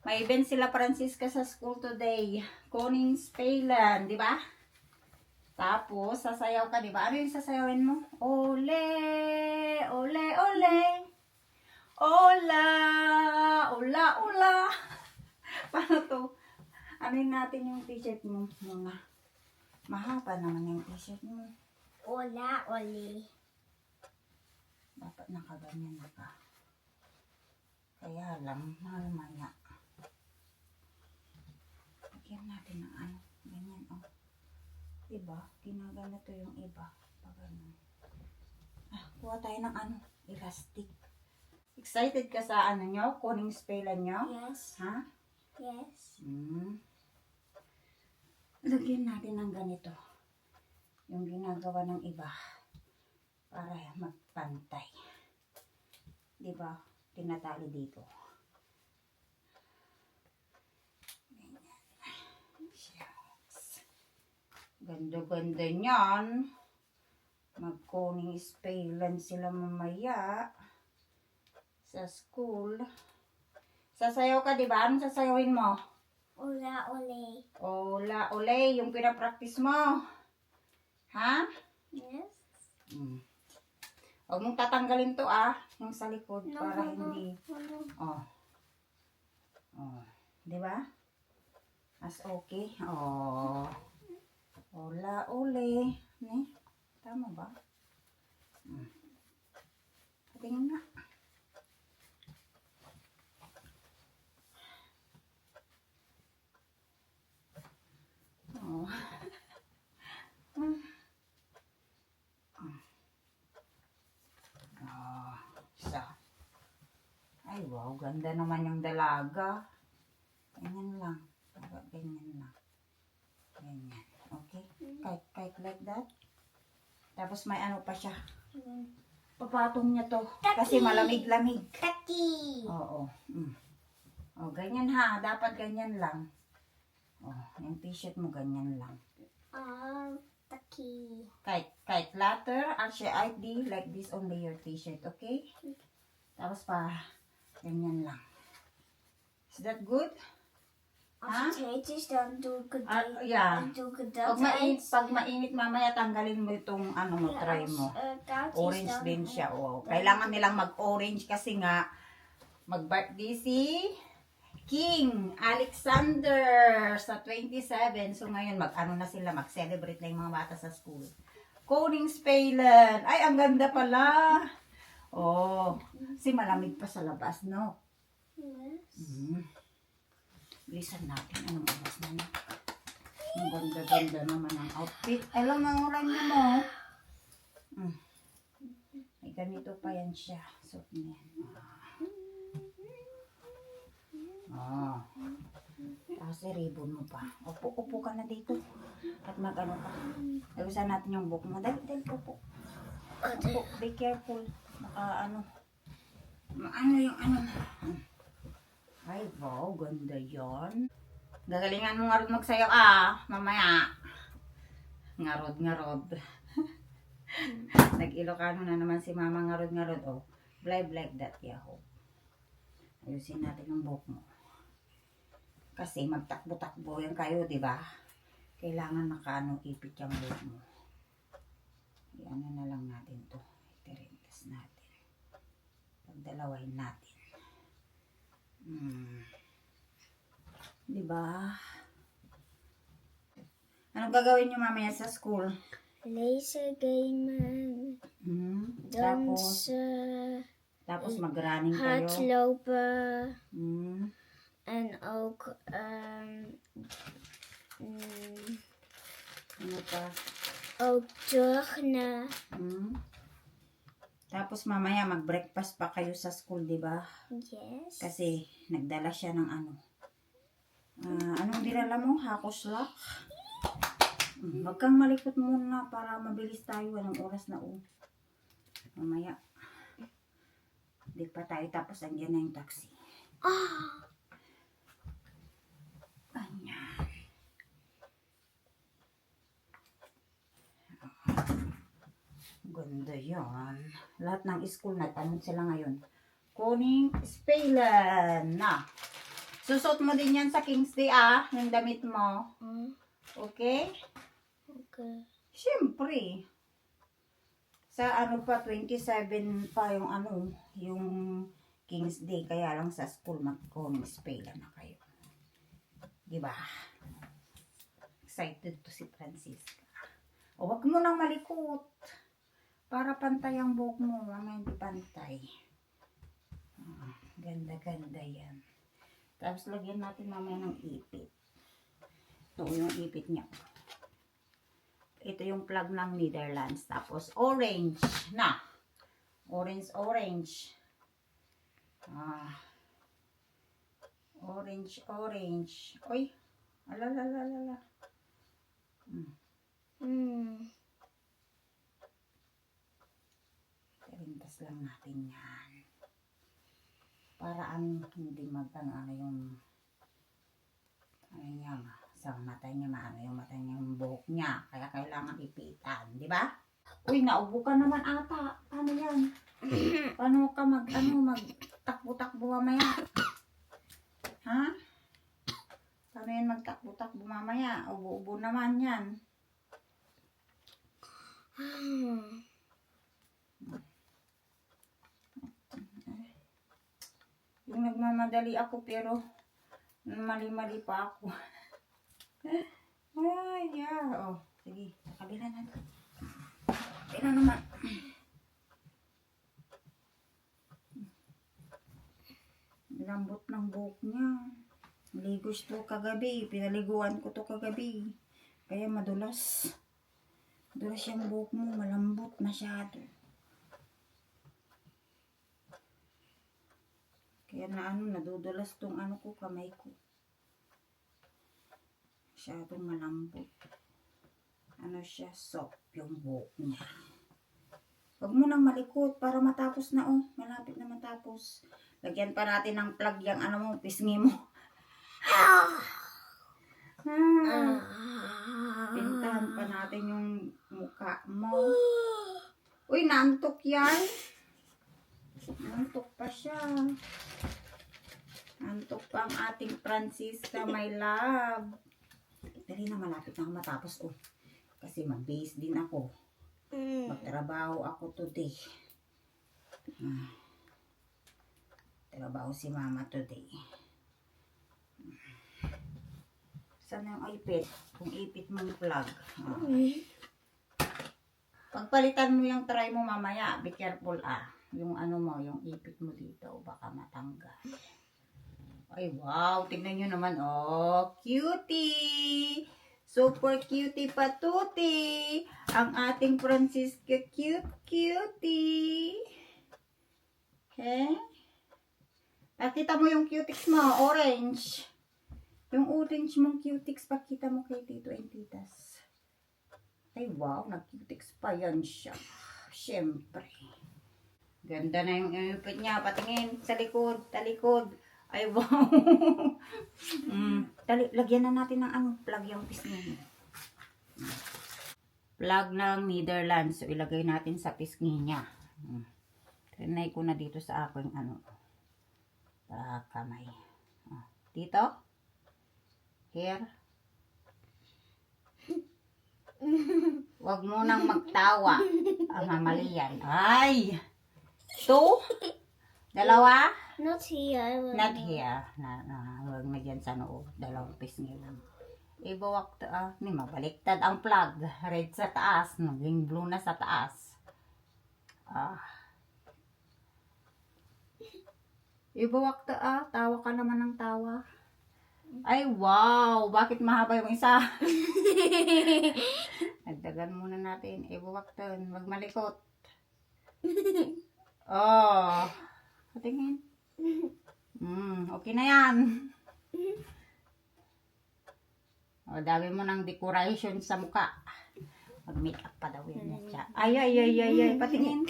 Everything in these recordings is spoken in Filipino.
May event sila Francisca sa school today. Kuning Spaylan, di ba? Tapos, sasayaw ka, di ba? Ano yung sasayawin mo? Ole, ole, ole. Ola, ola, ola. Paano to? Anuin natin yung t-shirt mo muna. Mahaba naman yung t-shirt mo. Ola, oli. Dapat nakaganyan na ka. Kaya lang, mamaya. Lagyan natin ng ano. Ganyan, oh. Diba? Ginaganito yung iba. Pag ano. Kuha tayo ng ano. Elastic. Excited ka sa ano nyo? Kuning Spaylan nyo? Yes. Ha? Yes. Lagyan natin ng ganito. Yung ginagawa ng iba. Para magpantay. Diba? Tinatali dito. Ganda-ganda niyan. Mag-Kuning Spaylan sila mamaya. Sa school. Sasayaw ka, di ba? Anong sasayawin mo? Ola, ole. Ola, ole. Yung pinapractice mo. Ha? Yes. Huwag mong tatanggalin to, yung sa likod. No, para no, hindi. no. Oh. Oh. Di ba? As okay. Oh. Ola, ole. Ne? Tama ba? Tingin nga. Oh. Isa. Ay, wow. Ganda naman yung dalaga. Ganyan lang. Ganyan lang. Ganyan. Okay? Kahit like that. Tapos may ano pa siya. Papatong niya to. Kasi malamig-lamig. Taki. Oo. Oh, ganyan ha. Dapat ganyan lang. Oh, yung t-shirt mo ganyan lang. Taki. Kahit latter, actually ID, like this only your t-shirt, okay? Tapos pa, ganyan lang. Is that good? Als het heet is, dan doe ik het Yeah. Dan doe ik het dat Pag mainit mamaya, tanggalin mo itong ano mo, try mo. koud is, Orange dan... din siya, oh. Kailangan nilang mag-orange kasi nga, mag-birthday si King Alexander sa 27. So ngayon, mag-ano na sila, mag-celebrate na yung mga bata sa school. Kuning Spaylan. Ay, ang ganda pala. Oh, si malamig pa sa labas, no? Yes. Bilisan natin. Anong oras na na? Ang ganda-ganda naman ang outfit. Alam mo, orange na mo. Ay, ganito pa yan siya. Suot niya. Tapos ribbon mo pa. Upo ka na dito. At mag-ano ka. Lagusan natin yung book mo. Dali, upo. Upo, be careful. Baka ano. Ano yung ano. Ay, wow. Ganda yon. Gagalingan mo nga rin magsayaw mamaya. Ngarod. Nag-Ilocano na naman si mama ngarod. Oh, blind like that, yaho. Ayusin natin ang buhok mo. Kasi magtakbo-takbo yan kayo, di ba? Kailangan nakaano ipit yung buhok mo. Iano na lang natin to. Itirintas natin. Pagdalawain natin. Di ba? Anong gagawin nyo mamaya sa school? Lezen, gamen, Tapos mag-running kayo. hardlopen en ook Ano pa? ook turnen. Tapos mamaya mag-breakfast pa kayo sa school, di ba? Yes. Kasi nagdala siya ng ano. Anong dinala mo? Hakoslak? Wag kang malikot muna para mabilis tayo. Anong oras na mamaya. Di pa tayo tapos andyan na yung taxi. Ayan. Ganda yan. Lahat ng school nagtanong sila ngayon. Kuning Spaylan na. Susot mo din yan sa King's Day, ah. Yung damit mo. Okay? Okay. Siyempre. Sa ano pa, 27 pa yung ano, yung King's Day. Kaya lang sa school, mag-Conspela na kayo. Diba? Excited to si Francisca. O, wag mo nang malikot. Para pantay ang buhok mo. Mamaya hindi pantay. Ganda-ganda yan. Tapos lagyan natin mamaya ng ipit. Ito yung ipit niya. Ito yung plug ng Netherlands. Tapos orange na. Orange. Orange. Oy. Alalalala. Rintas lang natin yan. Para hindi ano yung niya, sa mata niya, yung mata niya, yung buhok niya. Kaya kailangan ipitan, di ba? Uy, naubo ka naman ata. Paano yan? Paano ka magtakbo-takbo mamaya? Ha? Paano yan magtakbo-takbo mamaya? Ubo-ubo naman yan. Yung nagmamadali ako pero mali-mali pa ako. Ay, yeah. Oh, sige. Kabila na. Pero naman. Lambot ng buhok niya. Ligos to kagabi. Pinaliguan ko to kagabi. Kaya madulas. Madulas yung buhok mo. Malambot masyado. Kaya nadudulas tong ko, kamay ko. Masyadong malambot. Siya, soft yung buhok niya. Huwag mo nang malikot para matapos na, oh. Malapit na matapos. Lagyan pa natin ng plug yung mo, pisngi mo. Pintahan pa natin yung mukha mo. Uy, naantok yan. Antok pa siya. Antok pa ang ating Francisca, my love. Dali na, malapit na ako matapos. Oh. Kasi mag-base din ako. Magtrabaho ako today. Trabaho si mama today. Saan yung ipit? Kung ipit mong plug. Pagpalitan mo yung try mo mamaya. Be careful, yung mo, yung ipit mo dito, baka matanggal. Ay, wow, tignan nyo naman, oh, cutie! Super cutie patuti! Ang ating Francisca cutie! Okay? Pakita mo yung cutics mo, orange. Yung orange mong cutics, pakita mo kay Tito and Titas. Ay, wow, nag-cutics pa yan siya. Siyempre. Ganda na yung ipit niya. Patingin sa likod, talikod. Ay, wow. Lagyan na natin ng plug yung pisngi. Plug ng Netherlands. So, ilagay natin sa pisngi niya. Trinay ko na dito sa aking kamay. Dito. Here. Huwag mo nang magtawa. Mali yan. Ay! 2? Dalawa? Not here. Not here. Huwag na dyan sa noo. Dalawang pisngi lang. Ibawak to, mabaliktad ang plug. Red sa taas. Naging blue na sa taas. Ibawak to, tawa ka naman ng tawa. Ay, wow! Bakit mahaba yung isa? Nagdagan muna natin. Ibawak to. Huwag malikot. Oh. Patingin. Okay na yan. O, dami mo ng decoration sa mukha. Mag-makeup pa daw yan siya. Ay. Patingin.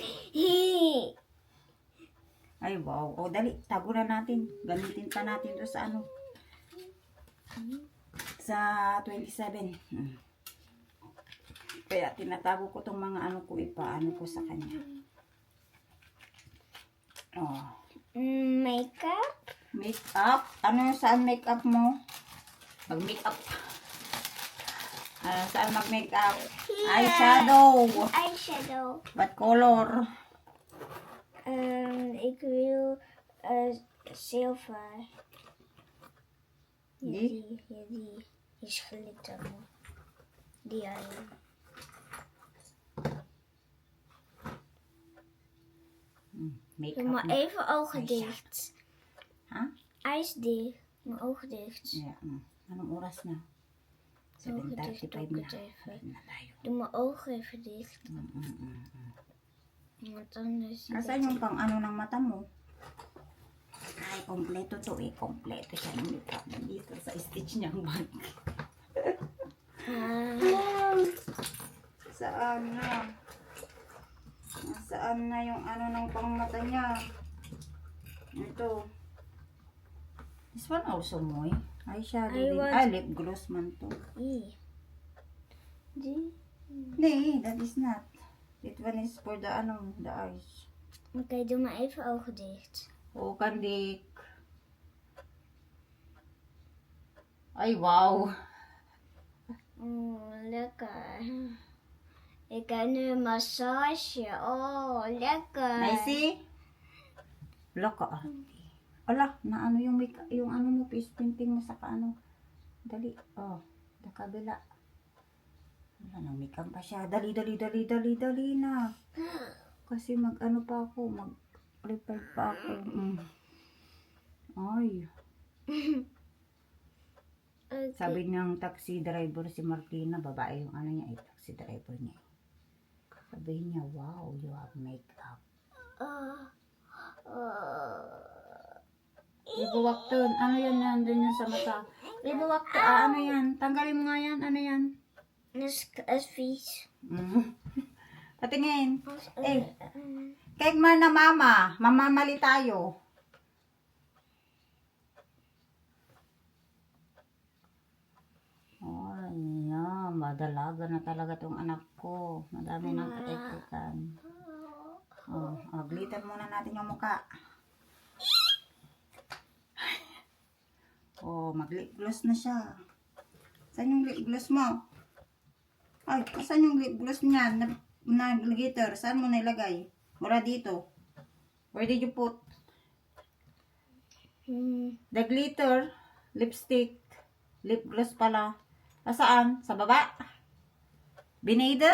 Ay, wow. O, dali. Tago na natin. Gamitin pa natin to sa sa 27. Kaya tinatago ko tong mga ko, ipaano ko sa kanya. Oh. Makeup? Makeup. Ano saan makeup mo? Mag-makeup. Saan mag-makeup? Eyeshadow. Eyeshadow. What color? Ik wil zilver. Ja, Die? die is glitter. Die alleen. Doe Makeup. maar even ogen Eyeshadow. dicht. Ha? Eyes dicht. Mijn ogen dicht. Yeah. Anong oras na? Ogen dicht, 7:35 doe na. ik het even. Kain na tayo. Doe mijn ogen even dicht. Want anders... Nasaan yung pang ano ng mata mo? Ay, kompleto to eh. Kompleto siya ng makeup. Nandito sa stitch niyang bag. Saan na? Saan na yung ano ng pang mata niya? Ito. This one also mo eh. Eyeshadow I din. want- Lip gloss man to. Die? Nee, that is not. That one is for the ano, the eyes. Oké, doe maar even ogen dicht. Oh, kandik. Ay, wow. Lekker. Ik heb nu een massage. Oh, lekker. Nice? Loko, ate. Ala, na ano yung make yung ano mo, face painting mo sa kaano. Dali. Oh, sa kabila. Wala nang makeup pa siya. Dali na. Kasi mag ano pa ako, mag prepare pa ako. Ay, Okay. sabi niyang taxi driver si Martina, babae yung ano niya, taxi driver niya. Sabi niya, wow, you have makeup. Ibuwakton. Ano yan nandun yan sa mata? Ibuwakton. Ano yan? Tanggalin mo nga yan. Ano yan? is vies. Patingin. Kijk maar na mama. Mamamali tayo. Ay, na. Madalaga na talaga tong anak ko. Madami nang katekikan. Glitter muna natin yung muka. Mag-lip gloss na siya. Saan yung lip gloss mo? Ay, saan yung lip gloss niya? Na glitter. Saan mo nilagay? Wala dito. Where did you put? The glitter, lipstick, lip gloss pala. Saan? Sa baba? Binida?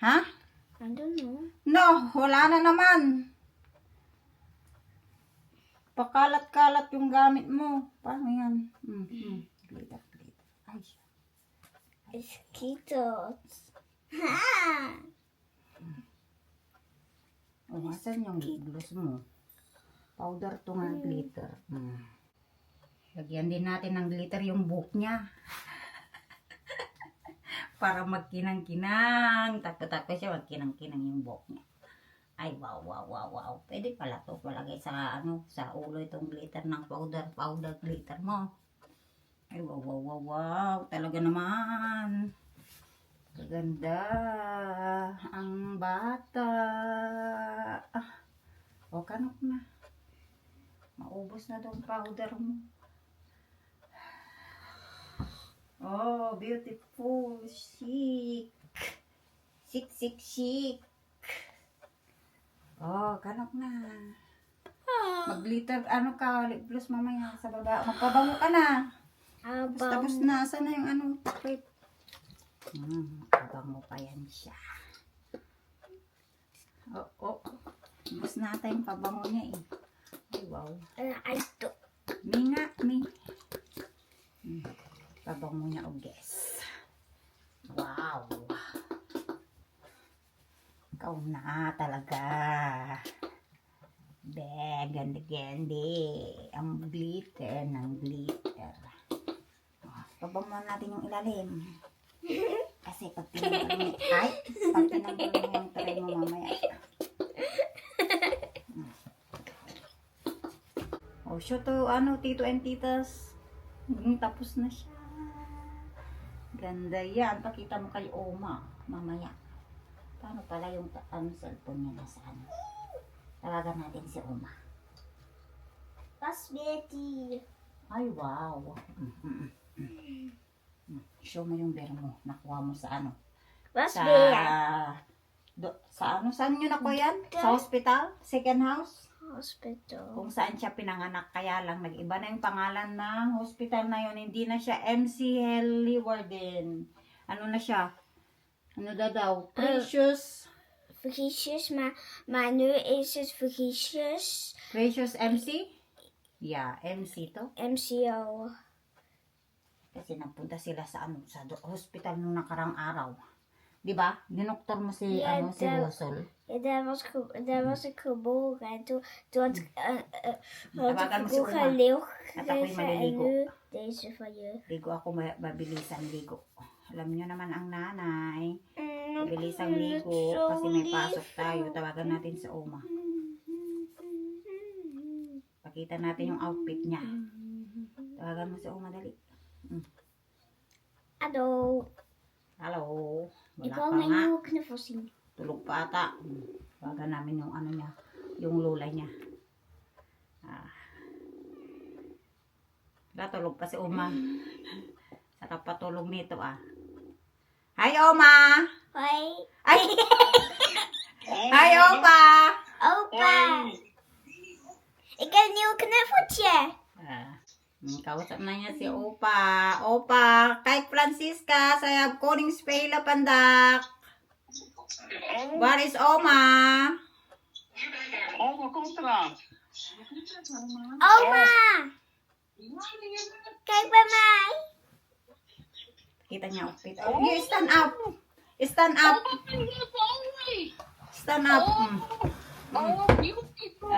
Ha? I don't know. No, wala na naman. Pakalat-kalat yung gamit mo. Paano yan? Glitter. Ay, Is kittels. asan yung lip gloss mo? Powder to nga glitter. Lagyan din natin ng glitter yung buhok niya. Para magkinang-kinang. Takot-takot siya, magkinang-kinang yung buhok niya. Ay, wow. Pwede pala to palagay sa sa ulo itong glitter ng powder glitter mo. Ay, wow. Talaga naman. Kaganda. Ang bata. Kanok na. Maubos na tong powder mo. Oh, beautiful. Chic. Chic. Kanok na. Mag-glitter, lip gloss mamaya sa baba. Magpabango ka na. Tapos na. Saan na yung clip? Magpabango pa yan siya. Tapos natin yung pabango niya eh. Ay, wow. Ito. Mi. Pabango niya, guess. Wow. Ikaw na talaga. Ganda-ganda. Ang glitter ng glitter. Pabango natin yung ilalim. Kasi pag tinanggal mo yung tray mo mamaya. Show to tito and titas. Tapos na siya. Ganda yan. Pakita mo kay Oma mamaya. Paano pala yung cellphone niya nasaan? Tawagan natin si Oma. Was wird die? Ay, wow. Show mo yung bear mo. Nakuha mo sa ano? Was Sa... wird? Sa ano? Saan nyo nakuha yan? Sa hospital? Second house? Hospital. Kung saan siya pinanganak. Kaya lang, nag-iba na yung pangalan ng hospital na yun. Hindi na siya MC Henley Warden. Ano na siya? Ano daw? Precious. Vergiesjes, maar nu is het vergiesjes. Precious MC? Yeah, MC to. MCO. Kasi nagpunta sila sa ano, sa hospital nung nakarang araw. 'Di ba? Dinoktor mo si Ja, ano si Rosol. Ja, daar was ik geboren. En toen had ik Tawagan mo si vroeger Uma. leeuw At ako'y gekregen en maliligo. nu deze van je. Ligo ako mabilisan ligo. Alam niyo naman ang nanay. Mabilisang ligo kasi may pasok tayo. Tawagan natin si Oma. Pakita natin yung outfit niya. Tawagan mo si Oma dali. Hallo. Hello. Ik Wala wil pa mijn nga. nieuwe knuffel zien. Tulog pa ata. Tawagan namin yung ano niya. Yung lola niya. Tulog pa si Oma. Sarap patulog nito ah. Hi Oma! Hoi. Ay! Hi Opa! Opa. Ik heb een nieuw knuffeltje. Kausap na niya si Opa. Opa, kay Francisca, saya koning spela pandak. Waar is Oma? Oma, komt eraan. Oma. Kijk bij mij. Kita niya outfit. Oh, you stand up. Stand up. Stand up. Oh, beautiful.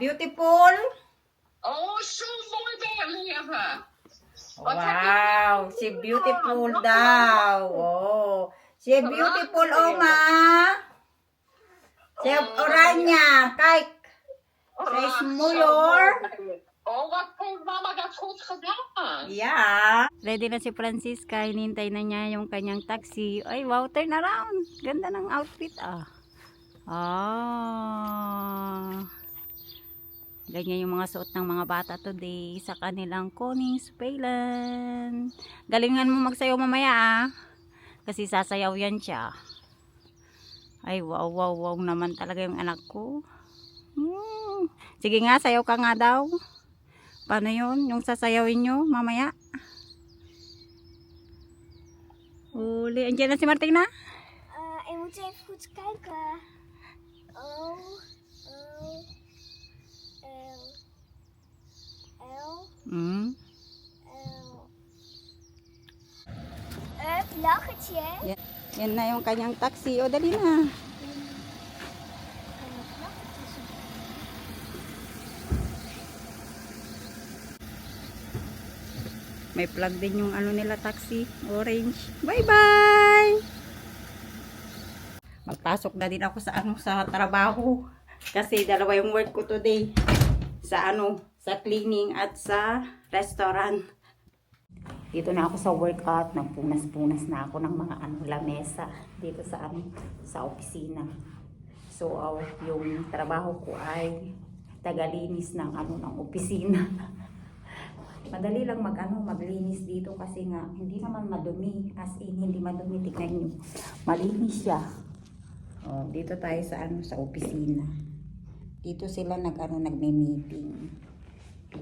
Beautiful. Oh, zo mooi daar liggen. Wow, si beautiful daw. Oh, si beautiful Oma. Si oranje. Kijk. Zij is moeier. Oh, wat heeft mama dat goed gedaan. Yeah. Ready na si Francisca. Hinintay na niya yung kanyang taxi. Ay, wow, turn around. Ganda ng outfit ah. Ganyan yung mga suot ng mga bata today sa kanilang Koningspelen. Galingan mo magsayaw mamaya ah. Kasi sasayaw yan siya. Ay, wow, wow, wow naman talaga yung anak ko. Sige nga, sayaw ka nga daw. Paano yun? Yung sasayawin nyo mamaya? Uli. Andiyan na si Martina? Ik moet even goed kijken. O, L, Mm. Lachertje. Yan na yung kanyang taxi. O, dali na. May plug din yung ano nila taxi. Orange. Bye-bye! Magpasok na din ako sa ano sa trabaho. Kasi dalawa yung work ko today. Sa ano, sa cleaning at sa restaurant. Dito na ako sa workout. Nagpunas-punas na ako ng mga ano, lamesa. Dito sa ano, sa opisina. So, yung trabaho ko ay tagalinis ng ano, ng opisina. Madali lang maglinis dito kasi nga hindi naman madumi. As in, hindi madumi. Tignan nyo. Malinis siya. Oh, dito tayo sa ano, sa opisina. Dito sila nagme-meeting.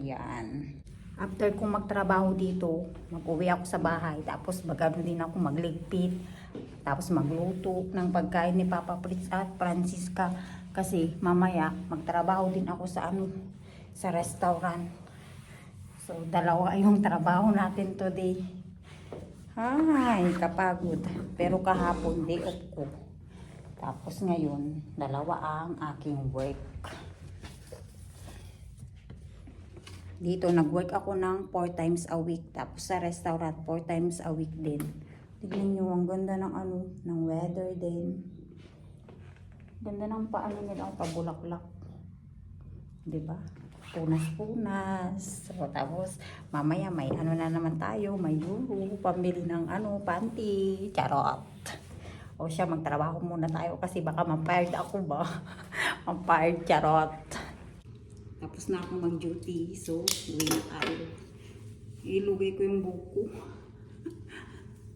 Yan. After kong magtrabaho dito, mag-uwi ako sa bahay. Tapos magano din ako magligpit. Tapos magluto ng pagkain ni Papa Fritz at Francisca. Kasi mamaya magtrabaho din ako sa ano, sa restaurant. So, dalawa yung trabaho natin today. Ay, kapagod. Pero kahapon, day off ko. Tapos ngayon, dalawa ang aking work. Dito, nag-work ako ng 4 times a week. Tapos sa restaurant, 4 times a week din. Tignan nyo, ang ganda ng ano, ng weather din. Ganda ng paano nila, ang pabulaklak. Diba? Punas-punas. So, tapos, mamaya may ano na naman tayo, may euro, pambili ng ano, panty, charot. O siya, magtrabaho muna tayo kasi baka ma-fired ako ba? Ma-fired, charot. Tapos na akong mag-duty. So, uwi na tayo. Ilugay ko yung buko.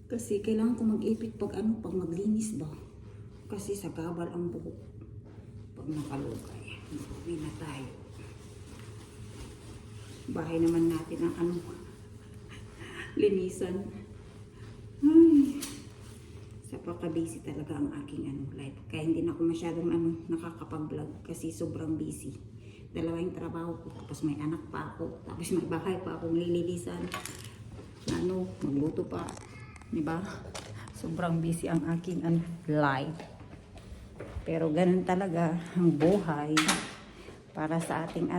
Kasi kailangan ko mag-ipit pag maglinis ba. Kasi sa gabal ang buhok. Pag nakalugay. Uwi na tayo. Bahay naman natin ang linisan. Ay, napaka-busy talaga ang aking life. Kaya hindi na ako masyadong nakakapag-vlog kasi sobrang busy. Dalawa yung trabaho ko, tapos may anak pa ako, tapos may bahay pa akong lilinisan. Magluto pa. Diba? Sobrang busy ang aking life. Pero ganun talaga ang buhay para sa ating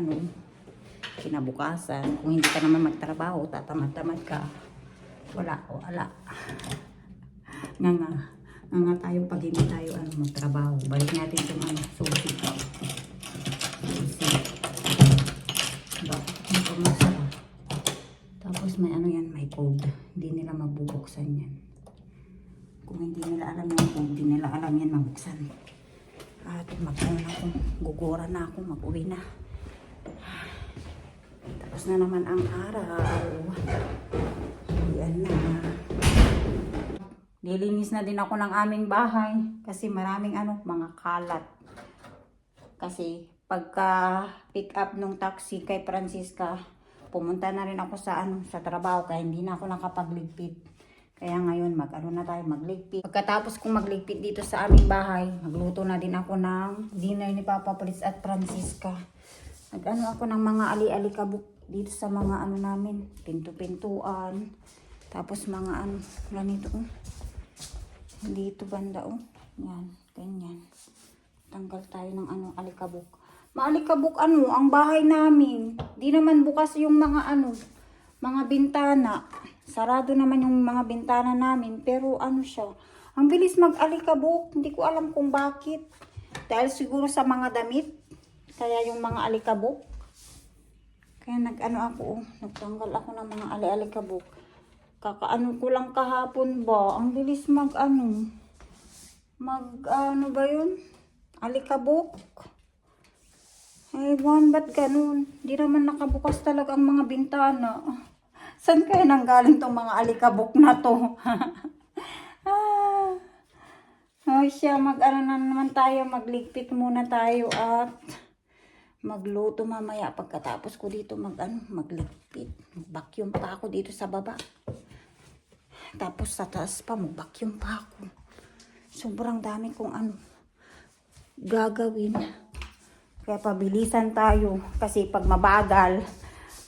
kinabukasan. Kung hindi ka naman magtrabaho, tatamad-tamad ka. Wala. Nga tayo pag hindi tayo magtrabaho. Balik natin sa susi. Tapos may may code. Hindi nila mabubuksan yan. Kung hindi nila alam yung code, hindi nila alam yan mabuksan. At gugura na ako, mag-uwi na. Tapos na naman ang araw. Yan na. Lilinis na din ako ng aming bahay kasi maraming mga kalat. Kasi pagka pick up nung taxi kay Francisca, pumunta na rin ako sa trabaho kaya hindi na ako nakapagligpit. Kaya ngayon na tayo magligpit. Pagkatapos kong magligpit dito sa aming bahay, magluto na din ako ng dinner ni Papa Prince at Francisca. Ako ng mga ali-alikabok dito sa mga namin, pinto-pintuan. Tapos mga ganito dito banda yan, ganyan. Tanggal tayo ng alikabok. Maalikabok ang bahay namin. Di naman bukas yung mga mga bintana. Sarado naman yung mga bintana namin, pero siya. Ang bilis mag-alikabok. Hindi ko alam kung bakit. Dahil siguro sa mga damit. Kaya yung mga alikabok. Kaya nagtanggal ako ng mga alikabok. Ko lang kahapon ba? Ang bilis ba yun? Alikabok. Ewan, ba't ganun? Di naman nakabukas talaga ang mga bintana. Saan kaya nanggaling tong mga alikabok na to? Siya, na naman tayo. Magligpit muna tayo at magluto mamaya. Pagkatapos ko dito magligpit. Vacuum pa ako dito sa baba. Tapos sa taas pa, mag-vacuum pa ako. Sobrang dami kong gagawin. Kaya pabilisan tayo. Kasi pag mabagal,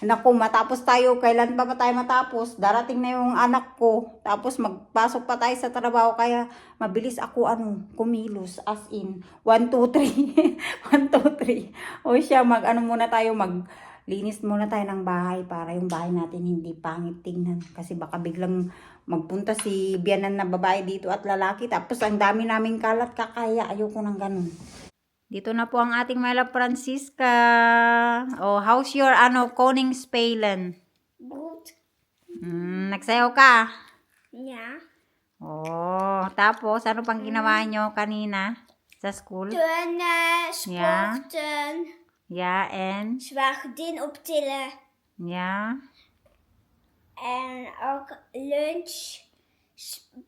matapos tayo, kailan pa tayo matapos? Darating na yung anak ko. Tapos magpasok pa tayo sa trabaho. Kaya mabilis ako kumilos. As in, 1, 2, 3. 1, 2, 3. O siya, muna tayo, maglinis muna tayo ng bahay para yung bahay natin hindi pangit tingnan. Kasi baka biglang magpunta si biyanan na babae dito at lalaki. Tapos ang dami naming kalat, kakaya. Ayoko nang ganun. Dito na po ang ating Myla Francisca. Oh, how's your Koningspelen? Gut. Nagsayaw ka? Ja. Oh, tapos ano pang ginawa nyo kanina sa school? Turnen, sporten. Ja, en? Zwaardin optillen. Ja. En ook lunch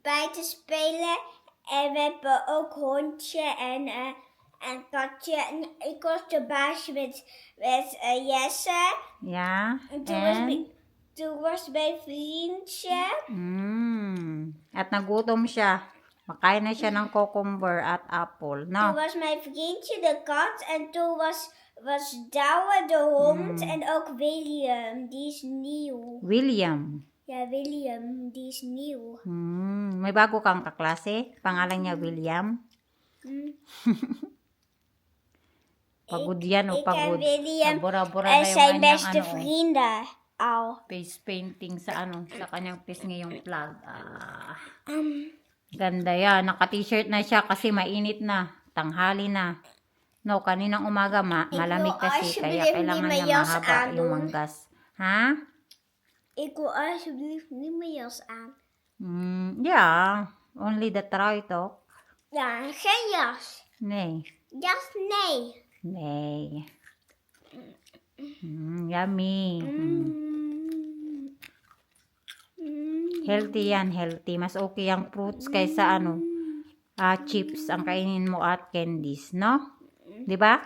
buiten spelen. En we hebben ook hondje en katje. En ik was de baasje met Jesse. Ja, Toen was mijn vriendje. At nagutom siya. Makain na siya ng cucumber at apple. No? Toen was mijn vriendje de kat. En toen was Douwe de hond. En ook William. Die is nieuw. William? Ja, William. Die is nieuw. May bago kang kaklase? Pangalan niya William? Pagod yan o pagod? Ik en William Nabura-bura na yung zijn kanyang beste vrienden. Au. face painting sa sa kanyang face ngayong plug. Ganda yan. Naka-t-shirt na siya kasi mainit na. Tanghali na. No, kaninang umaga malamig kasi kaya kailangan niya mahaba yung manggas. Ha? Ik wil alsjeblieft niet mijn jas aan. Yeah. Only the trui toch? Ja, geen jas. Nee. Jas, nee. Nee. Yummy. Healthy yan, healthy. Mas okay ang fruits kaysa chips ang kainin mo at candies, no? 'Di ba?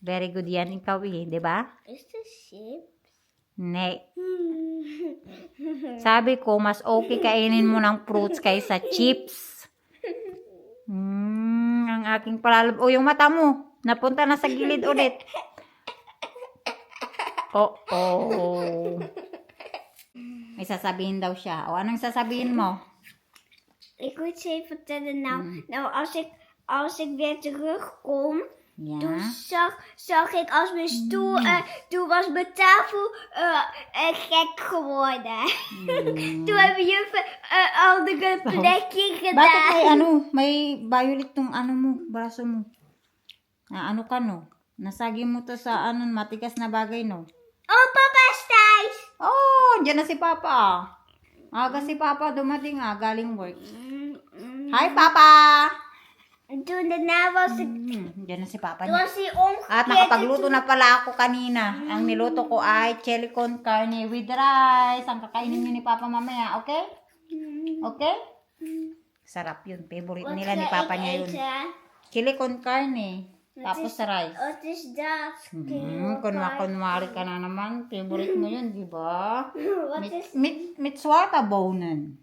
Very good yan ikaw 'di ba? Is this chips? Ne. Sabi ko, mas okay kainin mo ng fruits kaysa chips. Ang aking palalab. Yung mata mo. Napunta na sa gilid ulit. Oh. May sasabihin daw siya. O, anong sasabihin mo? Ik moet je even vertellen. Nou, als ik weer terugkom, toen Yeah. zag ik als mijn stoel, toen was mijn tafel gek geworden. Toen hebben jullie andere plekje Bakit gedaan. may violet tong mo, braso mo? Ano ka, no? Nasagi mo to sa matigas na bagay, no? Oh, papa is thuis. Oh, dyan na si Papa. Aga si Papa dumating galing work. Hi, Papa! En toen daarna was ik, Dyan na si Papa toen niya. was hij omgekeerd. At nakapagluto na pala ako kanina. Ang niluto ko ay chili con carne with rice. Ang kakainin niyo ni Papa mamaya, okay? Okay? Sarap yun. Favorite Wat nila ni ga Papa ik niya yun. eten? Chili con carne. Tapos rice. Wat is dat? Kunwari ka na naman. Favorite mo yun, di ba? Wat is... Mit bonen.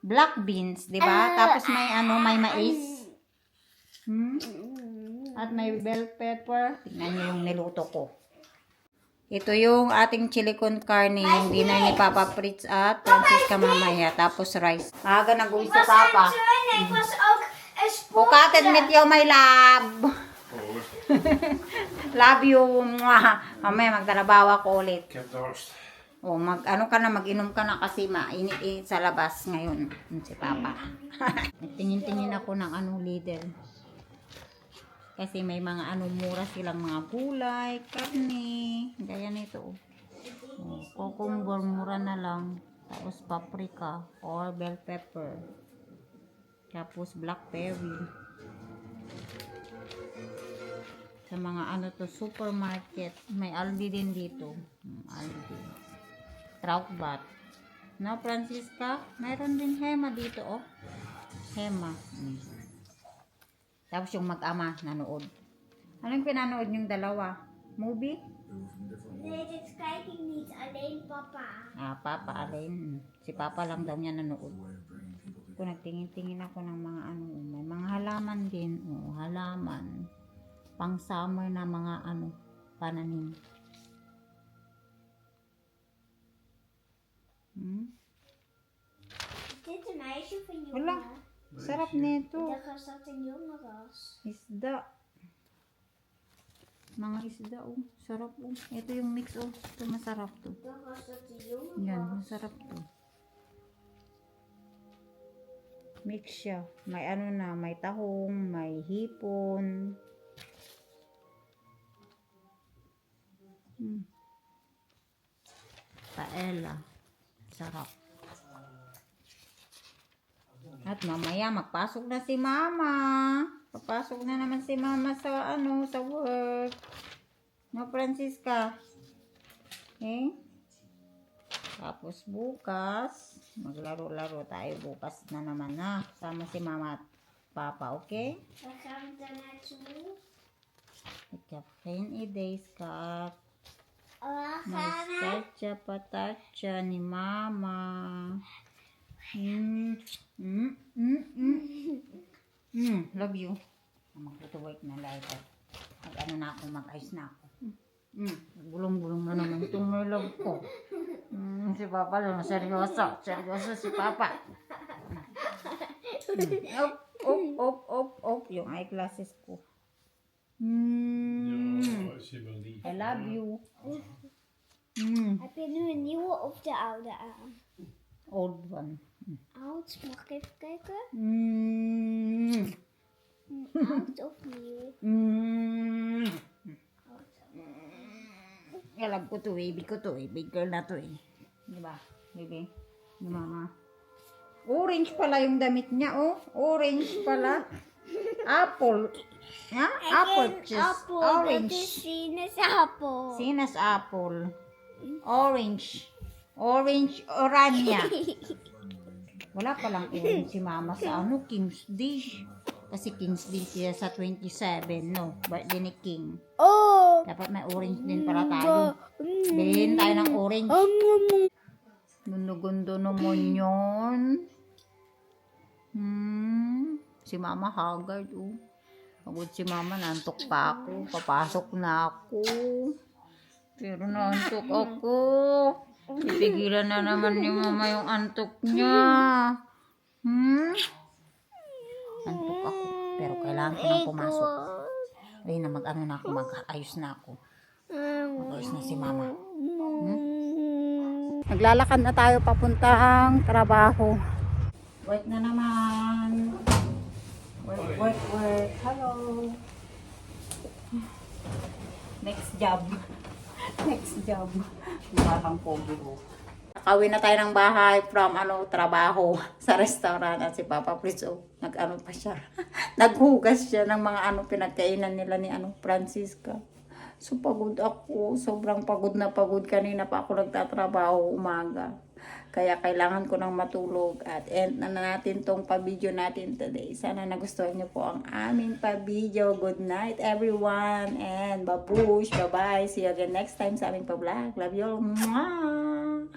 Black beans, di ba? Tapos may mais. At may bell pepper. Tingnan niyo yung niluto ko. Ito yung ating chili con carne, yung dinner ni Papa Fritz at Francisca mamaya. Tapos rice. Aga nag-uwi si Papa. Ik was ook een sport. Bukated met you, my love. Love you. Mwah. Mamaya magtrabaho ako ulit. Ik heb dorst. O, mag-inom ka na kasi mainit sa labas ngayon. Si Papa. Tingin-tingin ako ng leader. Kasi may mga mura silang mga gulay, karne. Gaya nito. Cucumber, mura na lang. Tapos paprika or bell pepper. Tapos blackberry. Sa mga supermarket. May Aldi din dito. Aldi. Troutbat. No, Francisca? Mayroon din Hema dito, oh. Hema. Tapos yung mag-ama nanood. Anong pinanood yung dalawa? Movie? Nee, dit kijk ik niet. Alleen papa. Papa, alin. Si Papa lang daw niya nanood. Kung nagtingin-tingin ako ng mga may mga halaman din. Halaman. Pang summer na mga pananim. Is dit een meisje of een jongen? Wala. Sarap nito. Ik dacht dat een jongen was. Isda. Mga isda, oh. Sarap, oh. Ito yung mix, oh. Ito masarap to. Ik dacht dat een jongen Yan, was. masarap to. Mix siya. May may tahong, may hipon. Paella. Sarap. At mamaya magpasok na si Mama. Papasok na naman si Mama sa sa work. No, Francisca? Okay? Tapos bukas, maglaro-laro tayo bukas na naman sama si Mama at Papa, okay? Waar gaan we dan naartoe? Ik heb geen idee, schat. Waar May gaan we? satya patatya ni Mama. Love you. Mag-work na lighter. Na ako, mag-ice na ako. Bulong-bulong na naman itong my love ko. Si Papa lang, seryoso. Seryoso si Papa. Op. Yung eyeglasses ko. Alsjeblieft. I love you. Heb je nu een nieuwe of de oude aan? Old one. Oud, mag ik even kijken? Oud of nieuw? Alam ko to, baby ko to, big girl na to Diba, baby? Ni Mama. Orange pala yung damit niya, oh. Orange pala. Apple. Ha? Apple juice. Apple. Orange. Dat is sinaasappel. Sinaasappel. Orange. Orange oranya. Wala palang orange si mama sa King's Day. Kasi King's Day siya sa 27, no? Birthday ni King. Oh. Dapat may orange din para tayo. Bilhin tayo ng orange. Gundo-gundo naman yun. Si mama haggard, oh. Pagod si mama, nantok pa ako. Papasok na ako. Pero nantok ako. Pipigilan na naman ni mama yung antok niya. Antok ako. Pero kailangan ko nang pumasok. Ayun na, mag-ano na ako, mag-ayos na ako. Mag-ayos na si mama. Naglalakad na tayo papuntang trabaho. Work na naman. Work. Hello. Next job. Parang pogi ko. Nakawin na tayo ng bahay from trabaho sa restaurant at si Papa Pritzo pa siya. Naghugas siya ng mga pinagkainan nila ni Francisca. So pagod ako, sobrang pagod na pagod. Kanina pa ako nagtatrabaho umaga. Kaya kailangan ko nang matulog at end na natin tong pa-video natin today. Sana nagustuhan niyo po ang aming pa-video. Good night everyone and babush. Bye-bye. See you again next time sa aming pa-vlog. Love you all. Mwah!